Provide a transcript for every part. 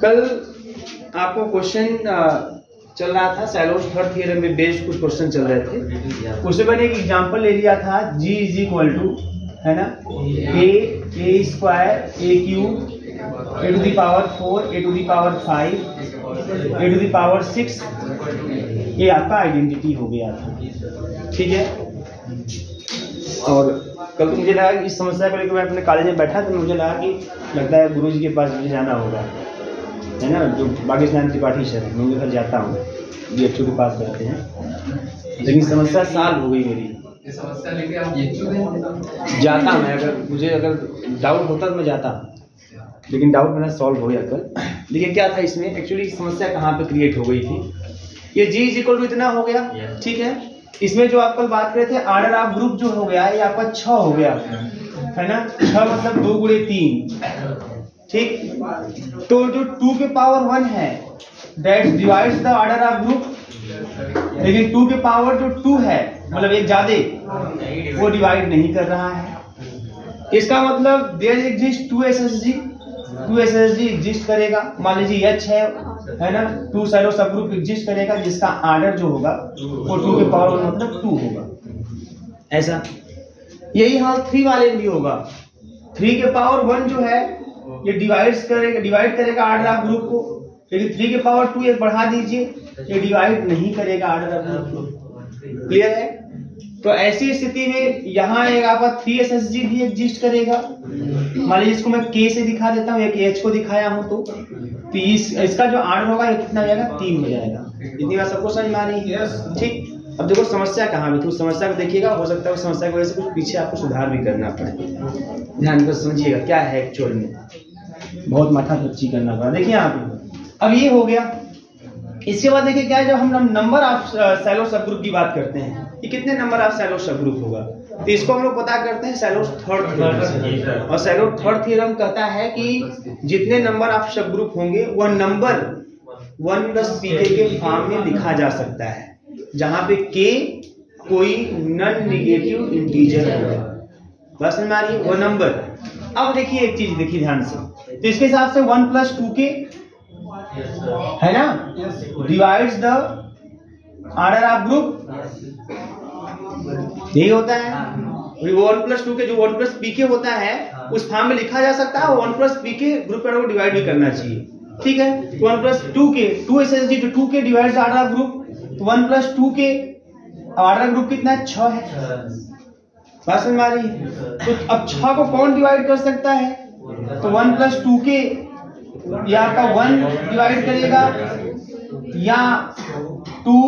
कल आपको क्वेश्चन चल रहा था सैलोस थर्ड थ्योरम में बेस्ड कुछ क्वेश्चन चल रहे थे। उसमें मैंने एक एग्जांपल ले लिया था G इज इक्वल टू है ना a square a cube a to the power 4 a to the power 5 a to the power 6। ये आपका आइडेंटिटी हो गया था, ठीक है। और कल तो मुझे लगा कि इस समस्या को लेकर मैं अपने कॉलेज में बैठा तो मुझे लगा कि लगता है गुरुजी के पास मुझे जाना होगा, है ना, जो बागेश्वर त्रिपाठी सर है, मैं उनके घर जाता हूँ, DHO के पास बैठते हैं। लेकिन समस्या साल हो गई मेरी, समस्या लेके आप जाता मैं, अगर डाउट होता तो मैं जाता, लेकिन डाउट मेरा सॉल्व हो गया कल। देखिए क्या था इसमें, एक्चुअली समस्या कहाँ पे क्रिएट हो गई थी। ये G इज इक्वल टू इतना हो गया, ठीक है। इसमें जो आप कल बात कर रहे थे ऑर्डर ऑफ ग्रुप जो हो गया ये आपका 6 हो गया, है ना। 6 मतलब 2 गुणे 3, ठीक। तो जो 2 के पावर 1 है that divides the order of group, लेकिन 2 के पावर जो 2 है मतलब एक ज्यादा वो डिवाइड नहीं कर रहा है। इसका मतलब देयर एग्जिस्ट 2 SSG एग्जिस्ट करेगा। मान लीजिए H है ना, 2 सैलो सब ग्रुप एग्जिस्ट करेगा जिसका ऑर्डर जो होगा वो 2 के पावर 1 मतलब 2 होगा, ऐसा। यही हाल 3 वाले में भी होगा। 3 के पावर 1 जो है ये डिवाइड करेगा ऑर्डर ऑफ ग्रुप को, लेकिन 3 के पावर 2 एक बढ़ा दीजिए, ये डिवाइड नहीं करेगा ऑर्डर ऑफ ग्रुप को। क्लियर है? तो ऐसी स्थिति में यहाँ एक आपका 3 SSG भी एग्जिस्ट करेगा। मान लीजिए इसको मैं K से दिखा देता हूँ, एक H को दिखाया हूँ, तो इसका जो ऑर्डर होगा ये कितना हो जाएगा, 3 हो जाएगा। इतनी बात सबको समझ में आ रही है, ठीक। अब देखो समस्या कहाँ भी थी, उस समस्या को देखिएगा, हो सकता है उस समस्या की वजह से कुछ पीछे आपको सुधार भी करना पड़े। ध्यान कर समझिएगा क्या है एक्चुअल में, बहुत माथा पच्ची करना पड़ा। देखिए आप अब ये हो गया। इसके बाद देखिए क्या है, जब हम नंबर ऑफ सैलो सब ग्रुप की बात करते हैं, ये कितने नंबर ऑफ सैलो सब ग्रुप होगा, तो इसको हम लोग पता करते हैं सैलोस थर्ड थ्योरम। और सैलोस थर्ड थ्योरम कहता है कि जितने नंबर ऑफ सब ग्रुप होंगे वह नंबर 1 प्लस pk के फॉर्म में लिखा जा सकता है, जहां पे k कोई नॉन नेगेटिव इंटीजर होगा। बस समझ में आ रही है वो नंबर। अब देखिए एक चीज देखिए ध्यान से, तो इसके हिसाब से 1 प्लस 2k है ना divides the order of group, यही होता है। 1 प्लस 2 के जो 1 प्लस pk होता है उस फॉर्म में लिखा जा सकता है, 1 प्लस pk ग्रुप को डिवाइड भी करना चाहिए, ठीक है। 1 प्लस 2k 2 SSG तो 2k divides order of group, तो 1 plus 2k order of group कितना है, 6 है। बात समझ में आ रही है? तो अब 6 को कौन डिवाइड कर सकता है, तो 1 प्लस 2k या आपका 1 डिवाइड करेगा, या 2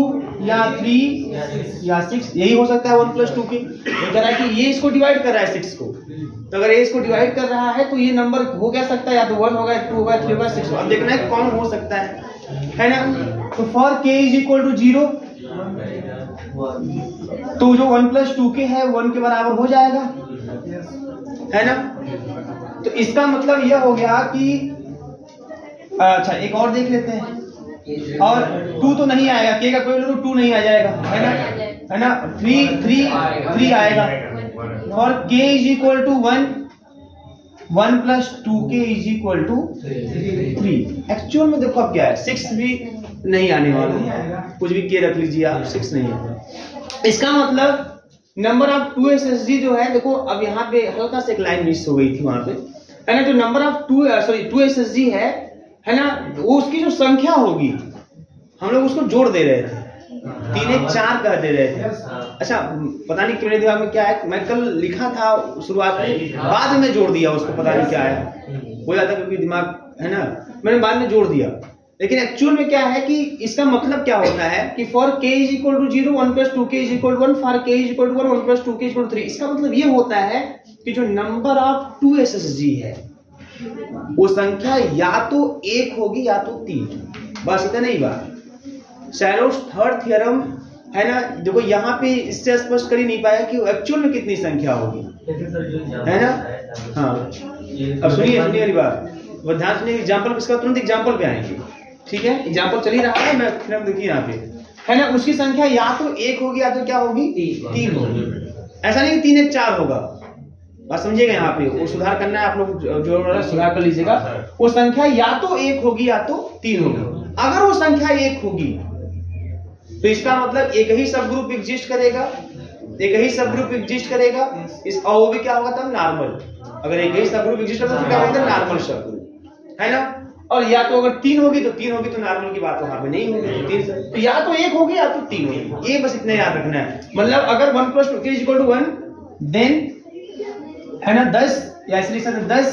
या 3 या 6, यही हो सकता है 1 प्लस 2k। ये कह रहा है कि ये इसको डिवाइड कर रहा है 6 को, तो अगर ये इसको डिवाइड कर रहा है तो ये नंबर हो क्या सकता है, या तो 1 होगा, 2 होगा, 3 होगा, 6 होगा। अब देखना है कौन हो सकता है ना। तो for k is equal to 0, तो जो 1 प्लस 2k है 1 के बराबर हो जाएगा, है ना। तो इसका मतलब यह हो गया कि अच्छा एक और देख लेते हैं, और 2 तो नहीं आएगा, k का कोई वैल्यू 2 नहीं आ जाएगा, है ना 3 आएगा। और k is equal to 1 plus 2k is equal to 3। Actual में देखो अब क्या है, 6 भी नहीं आने वाला, कुछ भी k रख लीजिए आप, 6 नहीं है। इसका मतलब नंबर ऑफ 2 SSG जो है, देखो अब यहाँ पे हल्का से एक लाइन मिस हो गई थी वहां पे, है ना। जो नंबर ऑफ 2 SSG है ना, वो उसकी जो संख्या होगी हम लोग उसको जोड़ दे रहे थे, 3 1 4 कह दे रहे थे। अच्छा पता नहीं मेरे दिमाग में क्या है, मैं कल लिखा था शुरुआत में, बाद में जोड़ दिया उसको, पता नहीं क्या है, हो जाता क्योंकि दिमाग है ना, मैंने बाद में जोड़ दिया। लेकिन एक्चुअल में क्या है कि इसका मतलब क्या होता है कि for k is equal to 0 1 plus 2k is equal to 1, for k is equal to 1 plus 2k is equal to 3। इसका मतलब ये होता है कि जो नंबर ऑफ 2 SSG है वो संख्या या तो 1 होगी या तो 3, बस इतना ही बात। सैलोस थर्ड थ्योरम है ना, देखो यहाँ पे इससे स्पष्ट कर ही नहीं पाया कि एक्चुअल में कितनी संख्या होगी, है ना। हाँ अब सुनिए वाली बात, वो ध्यान सुनिए, एग्जाम्पल इसका तुरंत एग्जाम्पल पे आएंगे, ठीक है। एग्जाम्पल चल ही रहा है, मैं फिर देखिए यहाँ पे है ना, उसकी संख्या या तो 1 होगी या तो क्या होगी, 3 होगी। ऐसा नहीं कि 3 1 4 होगा, बात समझिएगा यहाँ पे, वो सुधार करना है आप लोग, जो सुधार कर लीजिएगा। वो संख्या या तो 1 होगी या तो 3 होगी। अगर वो संख्या 1 होगी तो इसका मतलब एक ही सब ग्रुप एग्जिस्ट करेगा, एक ही सब ग्रुप एग्जिस्ट करेगा इस, और वो भी क्या होगा तब नॉर्मल। अगर एक ही सब ग्रुप एग्जिस्ट होगा तो क्या होगा नॉर्मल सब ग्रुप, है ना। और या तो अगर 3 होगी तो 3 होगी तो नॉर्मल की बात वहां पे नहीं होगी, तो या तो 1 होगी या तो 3 होगी, ये बस इतना याद रखना है। मतलब अगर 1 + 2 = 1 देन, है ना, 10 या इसलिए 10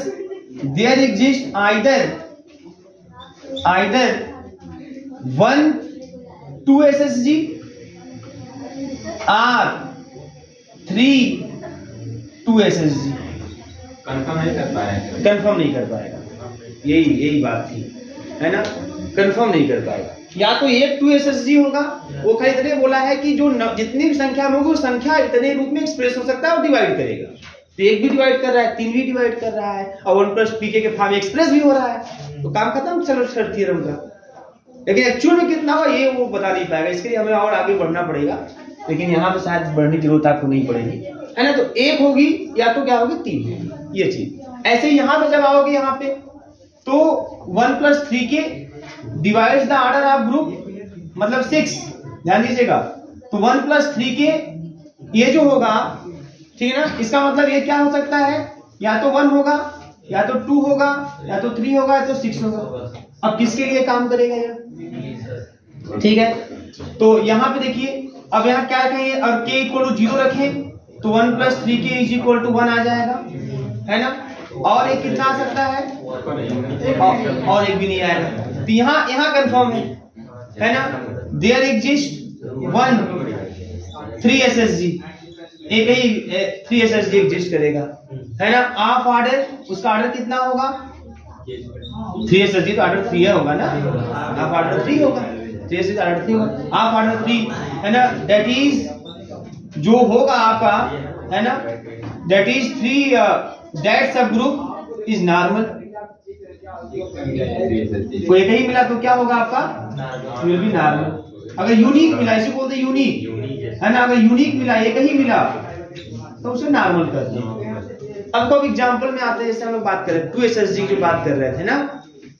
there exist either 1 2 SSG or 3 2 SSG। Confirm नहीं कर पाएगा, कंफर्म नहीं कर पाएगा, यही बात थी, है ना, कंफर्म नहीं कर पाएगा। या तो 1 2 SSG होगा, वो खाली इतने बोला है कि जो जितनी भी संख्या में होगी वो संख्या इतने रूप में एक्सप्रेस हो सकता है और डिवाइड करेगा। तो 1 भी डिवाइड कर रहा है, 3 भी डिवाइड कर रहा है, और 1 + pk के फॉर्म में एक्सप्रेस भी हो रहा है, तो काम खत्म सेल्फ थ्योरम का। लेकिन एक्चुअल में कितना होगा ये वो बता नहीं पाएगा, इसके लिए हमें और आगे बढ़ना पड़ेगा, लेकिन यहाँ पे शायद बढ़ने की जरूरत आपको नहीं पड़ेगी, है ना। तो 1 होगी या तो क्या होगी 3, ये चीज। ऐसे ही यहाँ पे जब आओगे यहाँ पे तो 1 + 3k divides the order of group, मतलब 6, ध्यान दीजिएगा। तो 1 + 3k ये जो होगा, ठीक है ना, इसका मतलब ये क्या हो सकता है, या तो 1 होगा या तो 2 होगा या तो 3 होगा या तो 6 होगा। अब किसके लिए काम करेगा ये, ठीक है। तो यहाँ पे देखिए, अब यहाँ क्या रखेंगे, और k = 0 रखें तो 1 + 3k = 1 आ जाएगा, है ना। और एक कितना आ सकता है, और एक भी नहीं आएगा। तो यहाँ कंफर्म है ना, देयर एग्जिस्ट 1 3 SSG, एक ही 3 SSG एग्जिस्ट करेगा, है ना। ऑफ ऑर्डर, उसका ऑर्डर कितना होगा 3 SSG, तो ऑर्डर 3 होगा ना, ऑफ ऑर्डर 3 होगा, 3 SSG ऑर्डर 3 होगा, ऑफ ऑर्डर 3, है ना। दैट इज जो होगा आपका, है ना, दैट इज 3 दैट सब ग्रुप इज नॉर्मल। कोई एक ही मिला तो क्या होगा आपका, विल बी नॉर्मल। अगर यूनिक मिला, इसे बोलते हैं यूनिक, है ना, अगर यूनिक मिला, एक ही मिला तो उसे नॉर्मल कर दो। अब तो एग्जांपल में आते हैं, जैसे हम लोग बात कर रहे थे 2 SSG की बात कर रहे थे ना,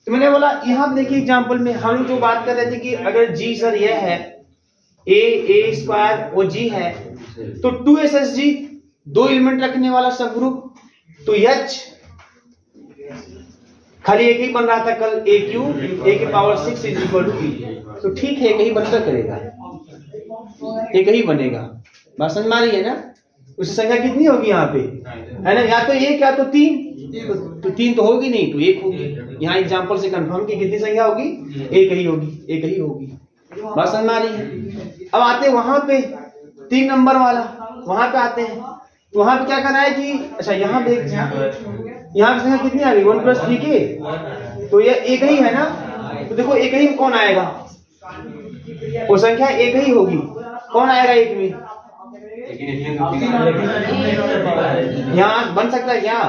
तो मैंने बोला यहाँ देखिए एग्जांपल में हम लोग जो बात कर रहे थे कि अगर G सर ये है a² वो G है, तो 2 SSG 2 एलिमेंट रखने वाला सब ग्रुप, तो H खाली एक ही बन रहा था कल, a⁴ = e, तो ठीक है, एक ही बनकर करेगा, एक ही बनेगा। बात समझ में आ रही है ना। उसकी संख्या कितनी होगी यहाँ पे, है ना, या तो 1 या तो 3, तो 3 तो होगी नहीं, तो 1 होगी। यहाँ एग्जांपल से कंफर्म की कितनी संख्या होगी, एक ही होगी, एक ही होगी। बात समझ में आ रही है। अब आते हैं वहां पे 3 नंबर वाला, वहां पे आते हैं, तो वहां पे क्या करना है कि अच्छा यहाँ पे यहाँ की संख्या कितनी आ गई 1 + 3k, तो ये एक ही है ना। तो देखो एक ही में कौन आएगा, वो संख्या एक ही होगी, कौन आएगा एक में, यहाँ बन सकता है क्या,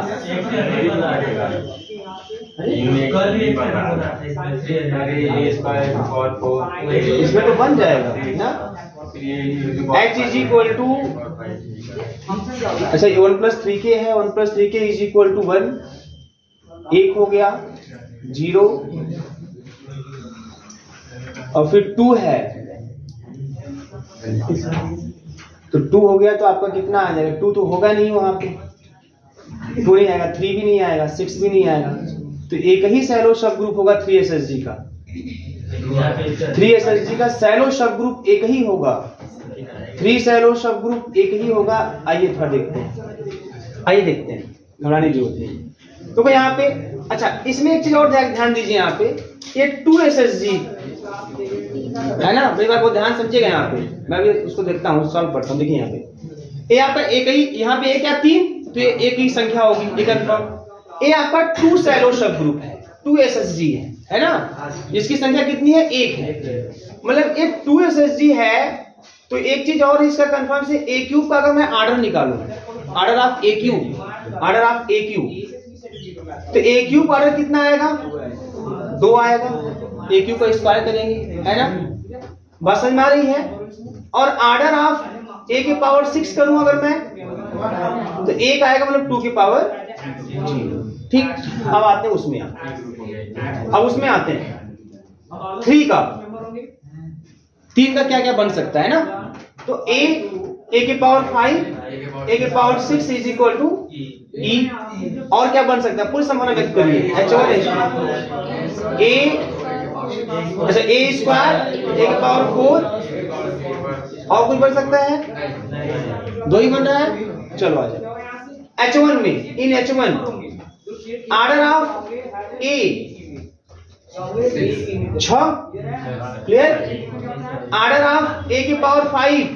इसमें तो बन जाएगा ना। H = अच्छा 1 + 3k है, 1 + 3k = 1, 1 हो गया 0, और फिर 2 है, तो 2 हो गया, तो आपका कितना आ जाएगा, 2 तो होगा नहीं वहां पे, 2 नहीं आएगा, 3 भी नहीं आएगा, 6 भी नहीं आएगा, तो एक ही सैलो सब ग्रुप होगा 3 SSG का, 3 SSG का सैलो सब ग्रुप एक ही होगा, 3 सैलो सब ग्रुप एक ही होगा। आइए थोड़ा देखते हैं, आइए देखते हैं, घबराने की जरूरत नहीं। तो यहाँ पे अच्छा इसमें एक चीज और ध्यान दीजिए, यहाँ पे ये 2 SSG है ना, मेरी बात को ध्यान समझिएगा। यहाँ पे मैं भी उसको देखता हूँ, सॉल्व करता हूँ। देखिए यहाँ पे ये आपका एक ही, यहाँ पे 1 या 3, तो ये एक ही संख्या होगी, ये कंफर्म। ये आपका 2 सैलो सब ग्रुप है, 2 SSG है ना, जिसकी संख्या कितनी है 1 है, मतलब ये 2 SSG है। तो एक चीज और इसका कंफर्म से a³ का अगर मैं ऑर्डर निकालूं, ऑर्डर ऑफ a³, तो a³ ऑर्डर कितना आएगा 2 आएगा, a³ का स्क्वायर करेंगे, है ना, बात समझ में आ रही है। और ऑर्डर ऑफ a⁴ करूं अगर मैं, तो एक आएगा मतलब 2 की पावर 0। ठीक, अब आते हैं उसमें, अब उसमें आते हैं 3 का। 3 का क्या क्या बन सकता है ना, तो a की पावर 5, a की power 6 is equal to e। और क्या बन सकता है, पूरी संभावना व्यक्त करिए। h1 a, अच्छा a स्क्वायर, a की पावर 4, और कुछ बन सकता है, 2 ही बन रहा है। चलो आ जाओ h1 में, इन h1 order of a 6, clear. Order of a की पावर 5,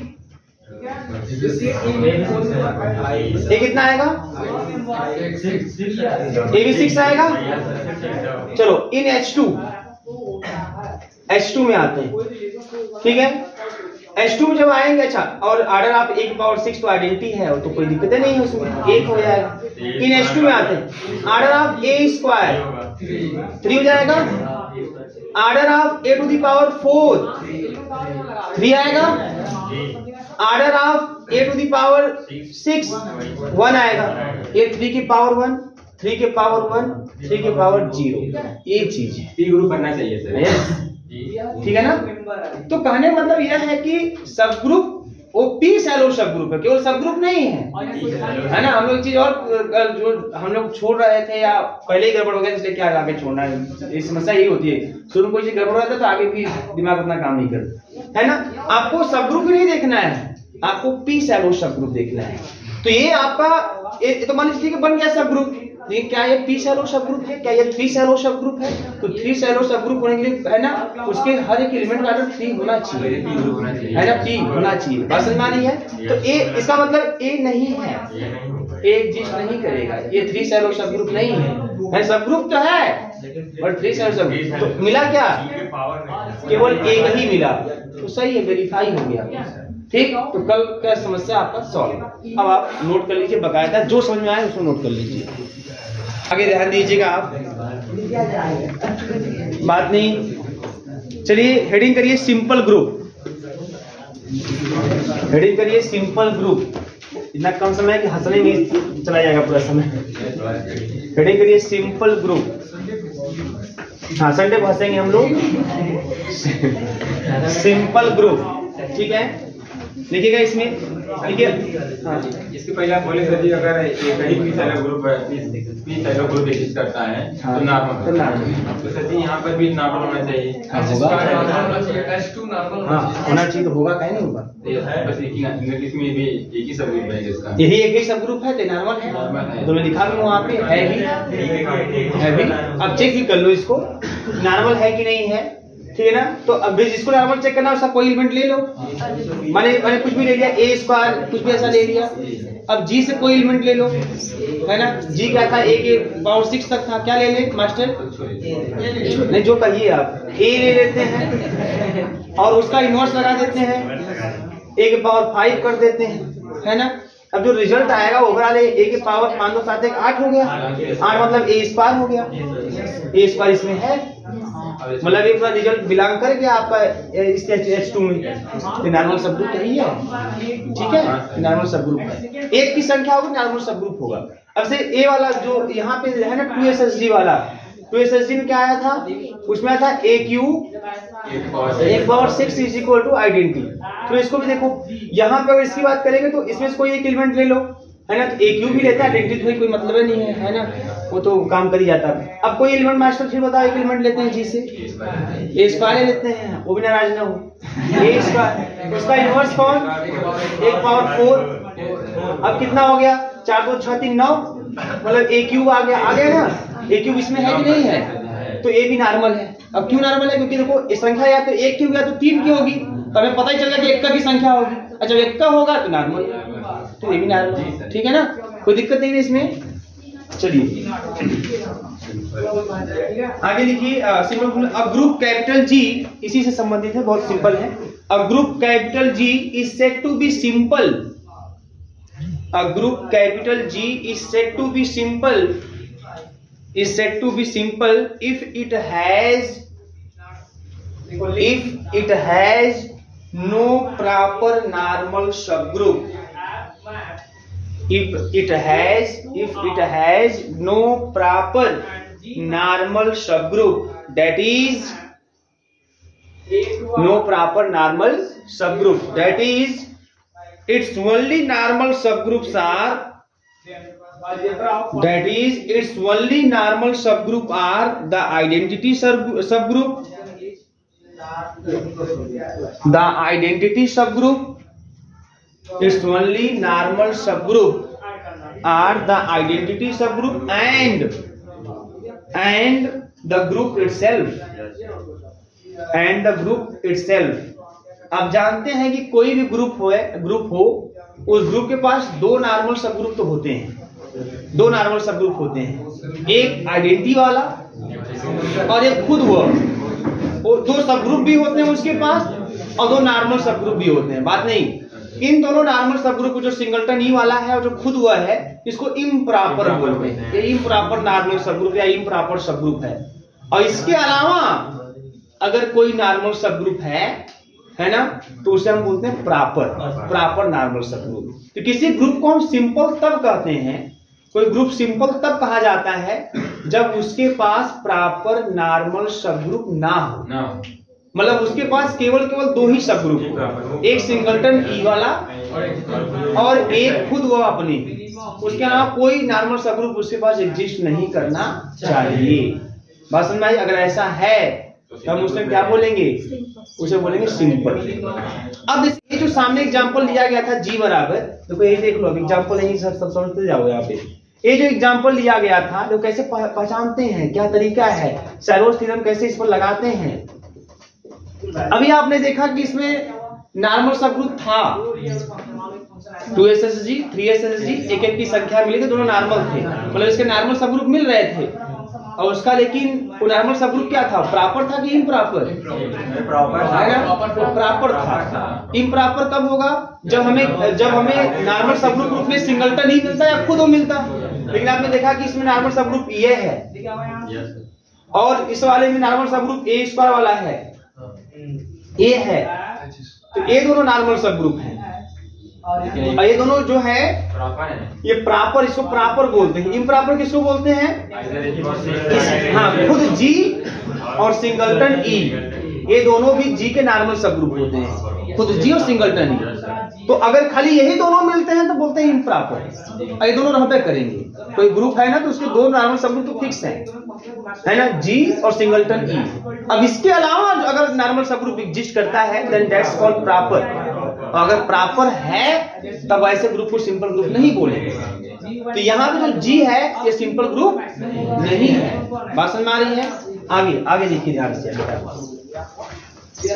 ये कितना आएगा, ये भी 6 आएगा। चलो इन H2 में आते हैं, ठीक है। H2 में जब आएंगे, अच्छा, और ऑर्डर ऑफ a की पावर 6 तो आइडेंटिटी है, तो कोई दिक्कत नहीं है उसमें, 1 हो जाएगा। इन H2 में आते हैं, ऑर्डर ऑफ a स्क्वायर 3 हो जाएगा। Order of a to the power 4 3 आएगा। Order of a to the power 6 1 आएगा। ये 3 की पावर 1, 3 के पावर 1, 3 के पावर 0, ये चीज है। पी ग्रुप बनना चाहिए सर, ठीक है ना। तो कहने मतलब यह है कि सब ग्रुप वो पी शैलो सब ग्रुप है, केवल सब ग्रुप नहीं है, है ना। हम लोग एक चीज और जो हम लोग छोड़ रहे थे या पहले ही गड़बड़ हो गया, इसलिए क्या आगे छोड़ना है, ये समस्या यही होती है। शुरू में कोई चीज गड़बड़ रहता है तो आगे भी दिमाग उतना काम नहीं करता, है ना। आपको सब ग्रुप नहीं देखना है, आपको पी शैलो सब ग्रुप देखना है। तो ये आपका ये तो मान लीजिए बन गया सब ग्रुप, लेकिन क्या ये पी शैलो सब ग्रुप है, क्या ये 3 शैलो सब ग्रुप है? तो 3 शैलो सब ग्रुप होने के लिए, है ना, उसके हर एक एलिमेंट का ऑर्डर 3 होना चाहिए, है ना, P होना चाहिए। बात समझ में आ रही है? तो ए, इसका मतलब ए नहीं है, ए एग्जिस्ट नहीं करेगा, ये 3 शैलो सब ग्रुप नहीं है, सब ग्रुप तो है और 3 शैलो सब ग्रुप। तो मिला क्या, केवल एक ही मिला, तो सही है, वेरीफाई हो गया, ठीक। तो कल का समस्या आपका सॉल्व। अब आप नोट कर लीजिए बकायदा, जो समझ में आए उसको नोट कर लीजिए, आगे ध्यान दीजिएगा आप, बात नहीं। चलिए हेडिंग करिए सिंपल ग्रुप, हेडिंग करिए सिंपल ग्रुप। इतना कम समय कि हंसने में चला जाएगा पूरा समय। हेडिंग करिए सिंपल ग्रुप। हाँ, संडे को हंसेंगे हम लोग। सिंपल ग्रुप, ठीक है, लिखिएगा इसमें, लिखिए। हाँ, इसके पहले आप बोले सर जी, अगर कहीं भी शैलो ग्रुप एग्जिस्ट करता है तो नॉर्मल, तो सर जी यहाँ पर भी नॉर्मल होना चाहिए। हाँ, होना चाहिए, तो होगा, कहीं नहीं होगा, बस एक ही इसमें भी एक ही सब ग्रुप है इसका, यही एक ही सब ग्रुप है, तो नॉर्मल है, तो मैं लिखा भी वहाँ पे है भी, है भी। अब चेक भी कर लो इसको, नॉर्मल है कि नहीं है, ठीक है ना। तो अब जिसको नॉर्मल चेक करना है उसका कोई एलिमेंट ले लो, मैंने कुछ भी ले लिया, ए स्क्वायर कुछ भी ऐसा ले लिया। अब जी से कोई एलिमेंट ले लो, है ना। जी क्या था, ए के पावर 6 तक था, क्या ले ले मास्टर, नहीं जो कहिए आप, ए ले लेते हैं और उसका इनवर्स लगा देते हैं, ए के पावर 5 कर देते हैं, है ना। अब जो रिजल्ट आएगा ओवरऑल ए के पावर 5 2 7 1 8 हो गया, 8 मतलब ए स्क्वायर हो गया, ए स्क्वायर इसमें है, मतलब एक बार रिजल्ट बिलोंग करके आपका इस H2 में नॉर्मल सब ग्रुप यही है, ठीक है, नॉर्मल सब ग्रुप है, एक की संख्या होगी नॉर्मल सब ग्रुप होगा। अब से ए वाला जो यहाँ पे है ना 2SSD वाला, 2SSD में क्या आया था, उसमें आया था AQ 1/6 is equal to identity. तो इसको भी देखो, यहाँ पे अगर इसकी बात करेंगे तो इसमें से कोई एक एलिमेंट ले लो, है ना। तो AQ भी लेता है, आइडेंटिटी कोई मतलब नहीं है ना, वो तो काम कर ही जाता है। अब कोई एलिमेंट मास्टर फिर बताओ, एक एलिमेंट लेते हैं जी से, ए स्क्वायर लेते हैं, वो भी नाराज ना हो, ए स्क्वायर, उसका इनवर्स कौन, 1/4। अब कितना हो गया, 4 2 6 3 9, मतलब AQ आ गया ना, AQ इसमें है कि नहीं है, तो ए भी नॉर्मल है। अब क्यों नॉर्मल है, क्योंकि देखो ये संख्या या तो 1 की होगी या तो 3 की होगी, तो हमें पता ही चल गया कि 1 का भी संख्या होगी। अच्छा 1 का होगा तो नॉर्मल, तो ये भी नॉर्मल, ठीक है ना, कोई दिक्कत नहीं है इसमें। चलिए आगे लिखिए, simple. A group capital G इसी से संबंधित है, बहुत सिंपल है। A group capital G is said to be simple, a group capital G is said to be simple, is said to be simple if it has no proper normal subgroup, if it has no proper normal subgroup, that is no proper normal subgroup, that is its only normal subgroups are, that is its only normal subgroup are the identity subgroup, the identity subgroup, its only normal subgroup are the identity subgroup and the group itself, and the group itself. आप जानते हैं कि कोई भी group हो उस group के पास दो नॉर्मल सब ग्रुप तो होते हैं, दो नॉर्मल सब ग्रुप होते हैं, एक आइडेंटिटी वाला और एक खुद हुआ, और दो सब ग्रुप भी होते हैं उसके पास और दो नॉर्मल सब ग्रुप भी होते हैं। बात नहीं, इन दोनों नॉर्मल सब ग्रुप जो सिंगलटन ई वाला है और जो खुद हुआ है इसको इम्प्रॉपर बोलते हैं, ये इम्प्रॉपर नॉर्मल सब ग्रुप या इम्प्रॉपर सब ग्रुप है। और इसके अलावा अगर कोई नॉर्मल सब ग्रुप है ना, तो उसे हम बोलते हैं प्रॉपर नॉर्मल सब ग्रुप। तो किसी ग्रुप को हम सिंपल तब कहते हैं, कोई ग्रुप सिंपल तब कहा जाता है जब उसके पास प्रॉपर नॉर्मल सब ग्रुप ना हो, मतलब उसके पास केवल दो ही सब ग्रुप हो, एक सिंगलटन ई वाला और एक खुद वो अपनी, उसके अलावा कोई नॉर्मल सब ग्रुप उसके पास एग्जिस्ट नहीं करना चाहिए। बात समझ में आई? अगर ऐसा है तो हम उसमें क्या बोलेंगे, उसे बोलेंगे सिंपल। अब ये जो सामने एग्जांपल लिया गया था जी बराबर, तो ये देख लो, अब एग्जांपल यही सब समझते जाओ। यहाँ पे ये जो एग्जांपल लिया गया था, लोग कैसे पहचानते हैं, क्या तरीका है, सैरोस थ्योरम कैसे इस पर लगाते हैं। अभी आपने देखा कि इसमें नॉर्मल सब ग्रुप था 2SSG 3SSG, एक की संख्या मिली थी, दोनों नॉर्मल थे, मतलब इसके नॉर्मल सब ग्रुप मिल रहे थे। और उसका लेकिन वो नॉर्मल सब ग्रुप क्या था, प्रॉपर था कि इम्प्रॉपर? प्रॉपर था। इम्प्रॉपर कब होगा, जब हमें नॉर्मल सब ग्रुप में सिंगलटन ही मिलता या खुद वो मिलता। लेकिन आपने देखा कि इसमें नॉर्मल सब ग्रुप ये है और इस वाले में नॉर्मल सब ग्रुप ए स्क्वायर वाला है, ये है, तो ये दोनों नॉर्मल सब ग्रुप हैं। और ये दोनों जो है ये प्रॉपर, इसको प्रॉपर बोलते हैं। इम्प्रॉपर किसको बोलते हैं? हाँ, खुद जी और सिंगलटन ई, ये दोनों भी जी के नॉर्मल सब ग्रुप होते हैं, खुद जी और सिंगलटन ई। तो अगर खाली यही दोनों मिलते हैं तो बोलते हैं इम्प्रॉपर। ये दोनों रहते करेंगे, कोई ग्रुप है ना तो उसके दो नॉर्मल सब ग्रुप तो फिक्स है ना, जी और सिंगलटन ई। अब इसके अलावा अगर नॉर्मल सब ग्रुप एग्जिस्ट करता है देन दैट्स कॉल्ड प्रॉपर। अगर प्रॉपर है तब ऐसे ग्रुप को सिंपल ग्रुप नहीं बोलेंगे। तो यहाँ पे जो जी है ये सिंपल ग्रुप नहीं है। बात समझ में आ रही है? आगे देखिए ध्यान से।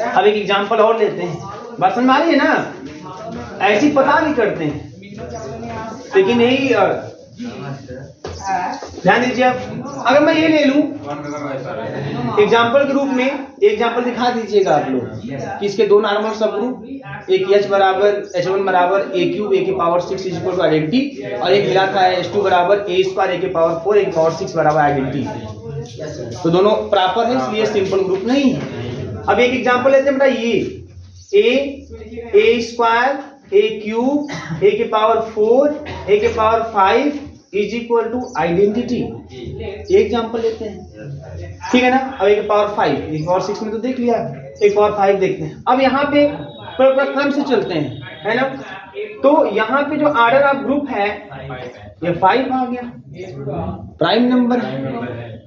अब एक एग्जांपल और लेते हैं, बात समझ में आ रही है ना? ऐसी पता नहीं करते हैं, लेकिन यही ध्यान दीजिए। अगर मैं ये ले लूं एग्जाम्पल के रूप में, एग्जाम्पल दिखा दीजिएगा आप लोग कि इसके दो नॉर्मल सब ग्रुप, एक H बराबर H1 बराबर a क्यूब a की power 6 is equal to identity, और एक मिला था H2 बराबर a स्क्वायर a की पावर 4 a की पावर 6 बराबर आइडेंटिटी। तो दोनों प्रॉपर है, इसलिए सिंपल ग्रुप नहीं है। अब एक एग्जाम्पल लेते हैं बेटा, ये a square a cube a की पावर 4 a की power 5 is equal to identity. Example लेते हैं, ठीक है ना। अब एक पावर 5, एक पावर 6 में तो देख लिया, एक पावर 5 देखते हैं। अब यहाँ पे क्रम से चलते हैं, है ना। तो यहाँ पे जो ऑर्डर ऑफ ग्रुप है ये 5 आ गया, प्राइम नंबर है,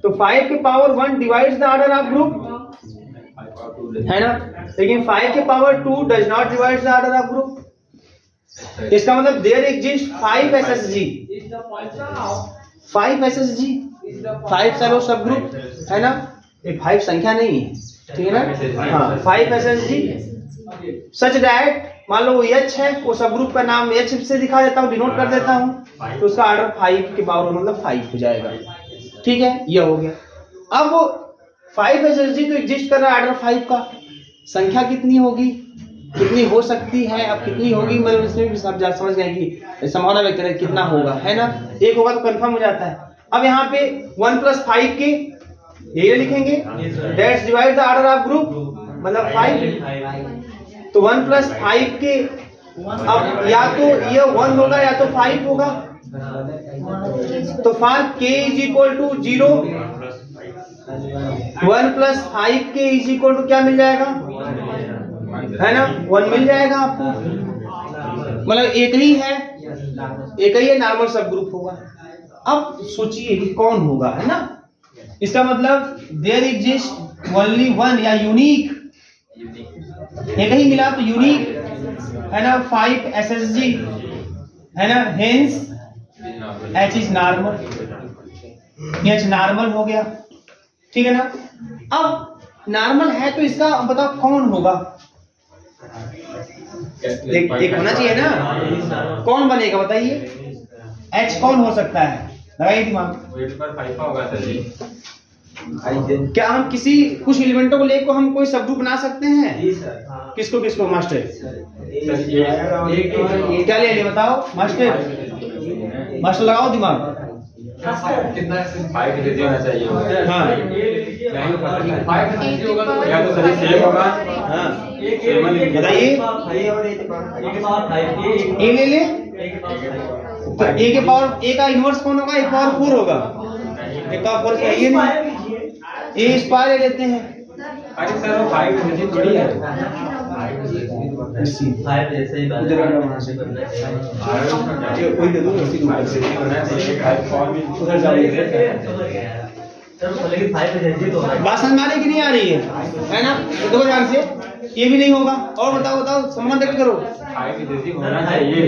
तो 5 के power 1 divides the order of group, है ना। लेकिन 5 के power 2 does not divides the order of group. इसका मतलब there exist 5 SSG, 5 SSG, 5 Sylow subgroup, है ना। ये 5 संख्या नहीं है, ठीक है ना। हाँ, 5 SSG सच दैट, मान लो वो H है, वो सब ग्रुप का नाम H से दिखा देता हूँ, डिनोट कर देता हूँ, तो उसका ऑर्डर 5 के पावर मतलब 5 हो जाएगा, ठीक है। ये हो गया। अब वो 5 SSG तो एग्जिस्ट कर रहा है, ऑर्डर 5 का संख्या कितनी होगी, कितनी हो सकती है, अब कितनी होगी मतलब इसमें भी सब समझ गए कि संभावना व्यक्त करें कितना होगा, है ना। एक होगा तो कंफर्म हो जाता है। अब यहाँ पे 1 + 5 के ये लिखेंगे, that's divide the order of group, मतलब 5। तो 1 + 5 के अब या तो ये 1 होगा या तो 5 होगा। तो for k is equal to 0, 1 plus 5k is equal to क्या मिल जाएगा, है ना, 1 मिल जाएगा आपको। मतलब एक ही है नॉर्मल सब ग्रुप होगा। अब सोचिए कि कौन होगा, है ना, इसका मतलब देयर एग्जिस्ट ओनली वन या यूनिक, एक ही मिला तो यूनिक, है ना, 5 SSG, है ना, hence H is normal, H normal हो गया, ठीक है ना। अब नॉर्मल है तो इसका बताओ कौन होगा, एक होना चाहिए ना, कौन बनेगा बताइए, H कौन हो सकता है, लगाइए दिमाग। 8 पर 5 होगा सर जी। क्या हम किसी कुछ एलिमेंटों को लेकर हम कोई सब ग्रुप बना सकते हैं? किसको किसको मास्टर? क्या ले लिए बताओ मास्टर, मास्टर लगाओ दिमाग। कितना 5 के होना चाहिए। हाँ 5 होगा तो या तो सभी सेम होगा। हाँ बताइए, ए ले ले, तो ए के पावर ए का इनवर्स कौन होगा, एक पावर 4 होगा, एक पावर 4 चाहिए नहीं, ए स्क्वायर ले लेते हैं। अरे सर वो 5 थोड़ी है, 5 जैसे ही बात वहां से कोई दे दो, उधर जाओ। बात समझ में आ रही कि नहीं आ रही है ना, देखो ध्यान से, ये भी नहीं होगा। और बताओ बताओ समझना देख करो, होना चाहिए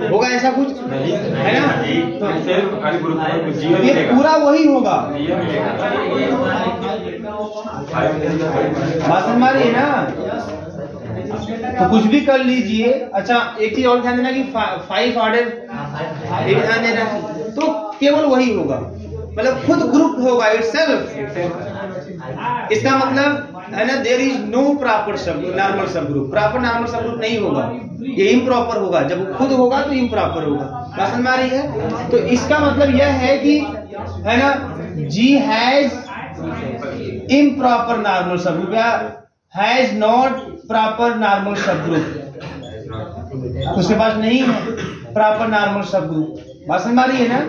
होगा ऐसा कुछ, है ना, तो ये पूरा वही होगा। बात समझ में आ रही है ना, तो कुछ भी कर लीजिए। अच्छा एक चीज और ध्यान देना कि 5 ऑर्डर ये ध्यान देना, तो केवल वही होगा, मतलब खुद ग्रुप होगा इटसेल्फ। इसका मतलब है ना, देयर इज नो प्रॉपर सब नॉर्मल सब ग्रुप, प्रॉपर नॉर्मल सब ग्रुप नहीं होगा, ये इम्प्रॉपर होगा। जब खुद होगा तो इम्प्रॉपर होगा। बात समझ में आ रही है? तो इसका मतलब यह है कि, है ना, G हैज इम्प्रॉपर नॉर्मल सब ग्रुप या हैज नॉट प्रॉपर नॉर्मल सब ग्रुप, उसके पास नहीं है प्रॉपर नॉर्मल सब ग्रुप। बात समझ में आ रही है ना?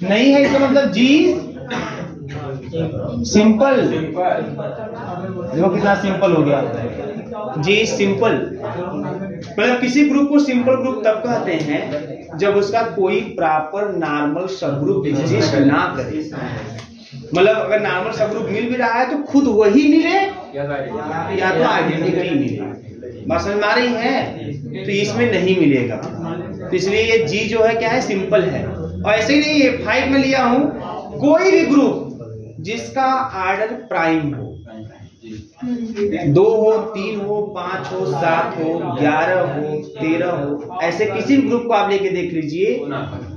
नहीं है, इसका मतलब G सिंपल। देखो कितना सिंपल हो गया, G सिंपल। मतलब किसी ग्रुप को सिंपल ग्रुप तब कहते हैं जब उसका कोई प्रॉपर नॉर्मल सब ग्रुप एग्जिस्ट ना करे। मतलब अगर नॉर्मल सब ग्रुप मिल भी रहा है तो खुद वही मिले या तो आइडेंटिटी मिले। बात समझ में आ रही है? तो इसमें नहीं मिलेगा, तो इसलिए ये G जो है क्या है, सिंपल है। और ऐसे ही नहीं है, 5 में लिया हूं, कोई भी ग्रुप जिसका आर्डर प्राइम हो, 2 हो, 3 हो, 5 हो, 7 हो, 11 हो, 13 हो, ऐसे किसी भी ग्रुप को आप लेके देख लीजिए,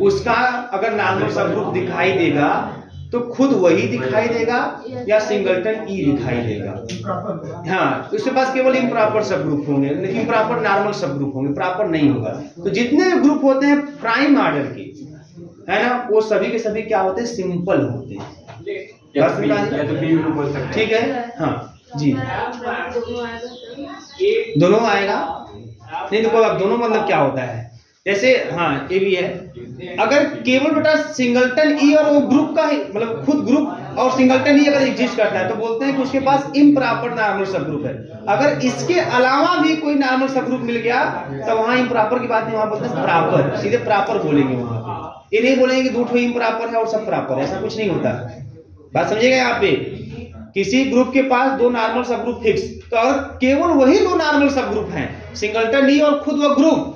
उसका अगर नॉर्मल सब ग्रुप दिखाई देगा तो खुद वही दिखाई देगा या सिंगलटन ई दिखाई देगा। हाँ, उसके पास केवल इम्प्रॉपर सब ग्रुप होंगे, लेकिन प्रॉपर नॉर्मल सब ग्रुप होंगे, प्रॉपर नहीं होगा। तो जितने भी ग्रुप होते हैं प्राइम ऑर्डर के, है ना, वो सभी के सभी क्या होते हैं, सिंपल होते हैं। ठीक है, हाँ जी, दोनों आएगा। नहीं देखो, अब दोनों मतलब क्या होता है, जैसे हाँ ये भी है, अगर केवल बेटा सिंगलटन ई और वो ग्रुप का ही, मतलब खुद ग्रुप और सिंगलटन ई अगर एग्जिस्ट करता है तो बोलते हैं कि उसके पास इम्प्रॉपर नॉर्मल सब ग्रुप है। अगर इसके अलावा भी कोई नॉर्मल सब ग्रुप मिल गया तो वहां इम्प्रॉपर की बात नहीं, वहां बोलते हैं प्रॉपर, सीधे प्रॉपर बोलेंगे वहां पे। ये नहीं बोलेंगे कि 2 इम्प्रॉपर है और सब प्रॉपर, ऐसा कुछ नहीं होता। बात समझिएगा, यहाँ पे किसी ग्रुप के पास 2 नॉर्मल सब ग्रुप फिक्स, तो अगर केवल वही 2 नॉर्मल सब ग्रुप हैं, सिंगलटन ई और खुद वो ग्रुप,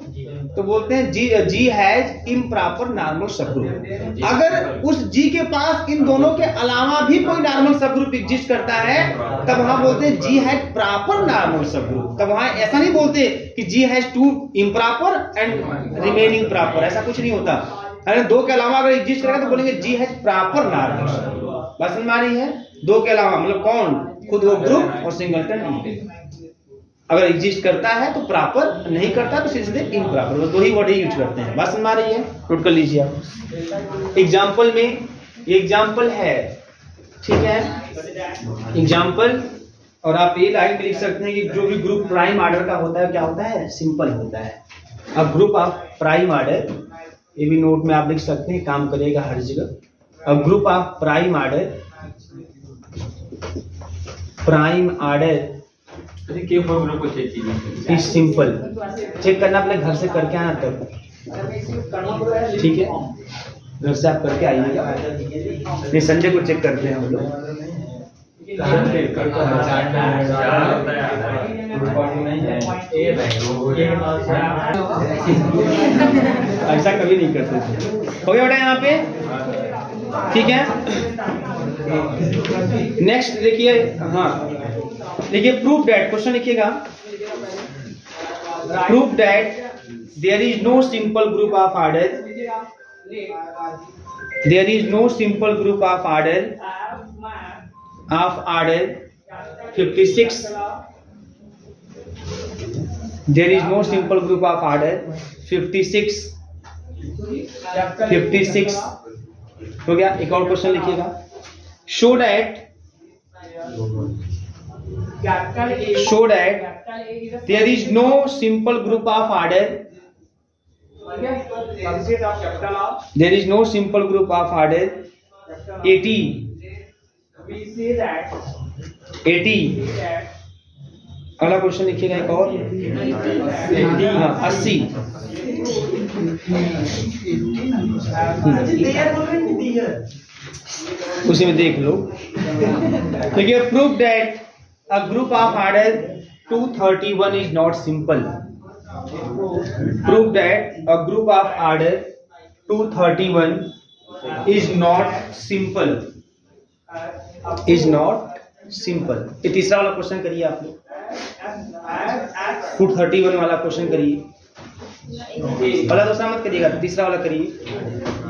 तो बोलते हैं G हैज इम्प्रॉपर नॉर्मल सब ग्रुप। अगर उस G के पास इन दोनों के अलावा भी कोई नॉर्मल सब ग्रुप एग्जिस्ट करता है तब वहां बोलते हैं G हैज प्रॉपर नॉर्मल सब ग्रुप। तब वहां ऐसा नहीं बोलते कि G has 2 improper and remaining proper, ऐसा कुछ नहीं होता। अगर 2 के अलावा अगर एग्जिस्ट करेगा तो बोलेंगे G हैज प्रॉपर नॉर्मल सब ग्रुप। बात समझ में आ रही है? 2 के अलावा मतलब कौन, खुद वो ग्रुप और सिंगलटन ई अगर एग्जिस्ट करता है तो प्रॉपर, नहीं करता तो सीधे इम्प्रॉपर, वो 2 ही वर्ड ही यूज करते हैं। बात समझ में आ रही है? नोट कर लीजिए आप। एग्जाम्पल में ये एग्जाम्पल है, ठीक है, एग्जाम्पल और आप ये लाइन में लिख सकते हैं कि जो भी ग्रुप प्राइम ऑर्डर का होता है क्या होता है, सिंपल होता है। अब ग्रुप ऑफ प्राइम ऑर्डर, ये भी नोट में आप लिख सकते हैं, काम करेगा हर जगह। अब ग्रुप ऑफ प्राइम ऑर्डर के फॉर्मूला को चेक कीजिए। Is simple. चेक करना अपने घर से करके आना तब, ठीक है, घर से आप करके आइएगा। नहीं, संजय को चेक करते हैं हम लोग। ऐसा कभी नहीं करते थे। हो गया बेटा यहाँ पे, ठीक है। नेक्स्ट देखिए, हाँ देखिए, प्रूफ दैट, क्वेश्चन लिखिएगा, proof that there is no simple group of order, there is no simple group of order 56. There is no simple group of order 56 हो गया। एक और क्वेश्चन लिखिएगा, show that there is no simple group of order, there is no simple group of order 80 अगला question लिखिएगा एक और, 80। उसी में देख लो। देखिए, proof that a group of order 231 is not simple. Prove that a group of order 231 is not simple. Is not simple. ये तीसरा वाला क्वेश्चन करिए आप लोग, 231 वाला क्वेश्चन करिए। वाला दूसरा मत करिएगा, तीसरा वाला करिए।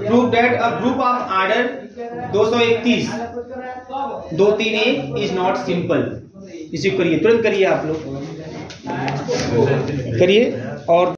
Prove that a group of order 231 231 is not simple. इसी करिए, तुरंत करिए आप लोग, करिए। और